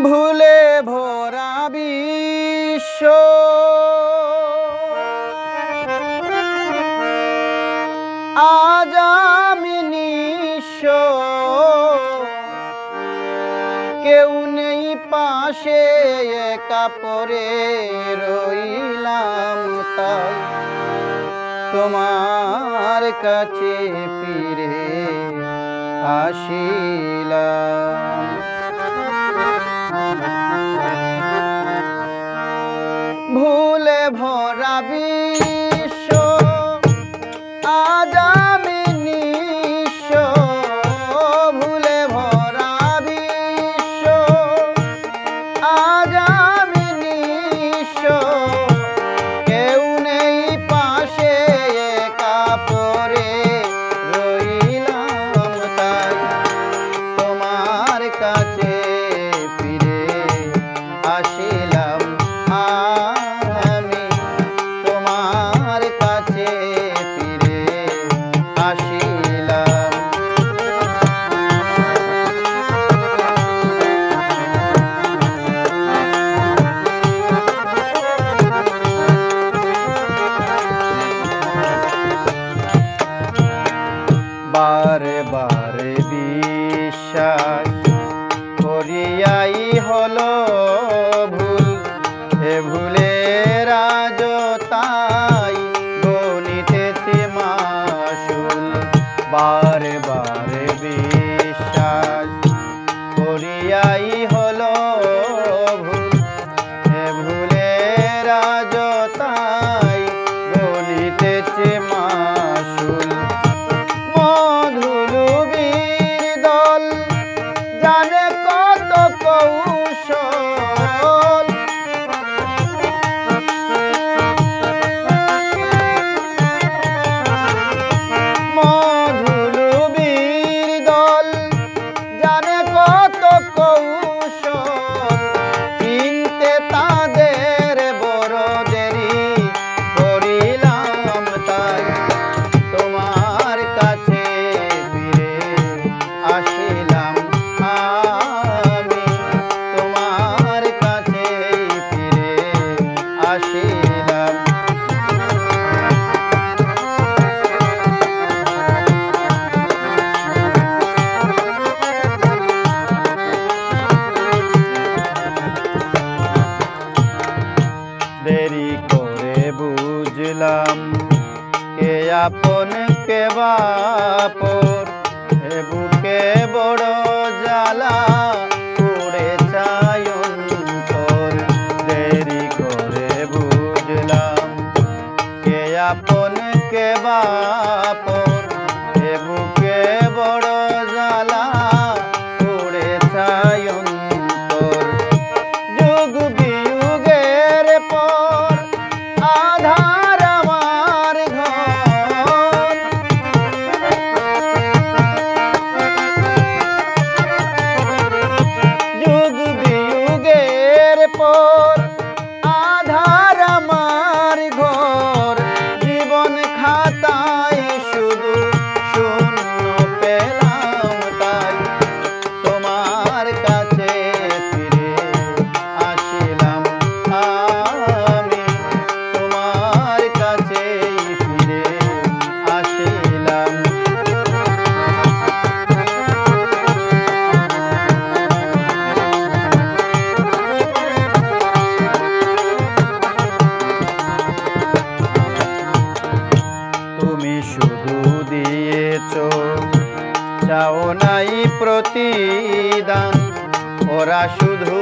ভুলে ভরা বিশ্ব আজ আমি নিঃস্ব, কেউ নেই পাশে একা পড়ে রইলাম, তাই তোমার কাছে ফিরে আসিলাম। ভুলে ভরা বিশ্ব আজ আমি নিঃস্ব, ভুলে ভরা বিশ্ব আজ আমি নিঃস্ব, কেউ নেই পাশে একা পড়ে রইলাম, তাই তোমার কাছে ফিরে আসিলাম। আমি তোমার কাছে ফিরে আসিলাম। বারে বারে বিশ্বাস করিয়াই হলো ভুল, এ ভুলের আজ তাই গণিতেছে মাসুল। বারে বারে বিশ্বাস করিয়াই হলো ভুল, এ ভুলের আজ তাই গণিতেছে মাসুল। মধুলুবীর দল জানে কত কৌশল, মধুলুবীর দল জানে কত কৌশল, চিনতে তাদের বড় দেরি করিলাম, তাই তোমার কাছে ফিরে আসিলাম। আমি তোমার কাছে ফিরে আসিলাম। দেরি করে বুঝলাম কে আপন কে বাপর, এ বুকে বড় জ্বালা পুড়ে যায় অন্তর। দেরি করে বুঝলাম কে আপন কে বাপর, এ বুকে বড় জ্বালা পুড়ে যায় অন্তর। যুগ বিযুগের পর আধার আমার ঘর, যুগ বিযুগের পর আধার আমার ঘর, জীবন খাতায় শুধু শূন্য পেলাম, তাই তোমার কাছে ফিরে আসিলাম। আমি তোমার কাছে ফিরে আসিলাম। তুমি শুধু দিয়েছ, চাও নাই প্রতিদান, ওরা শুধু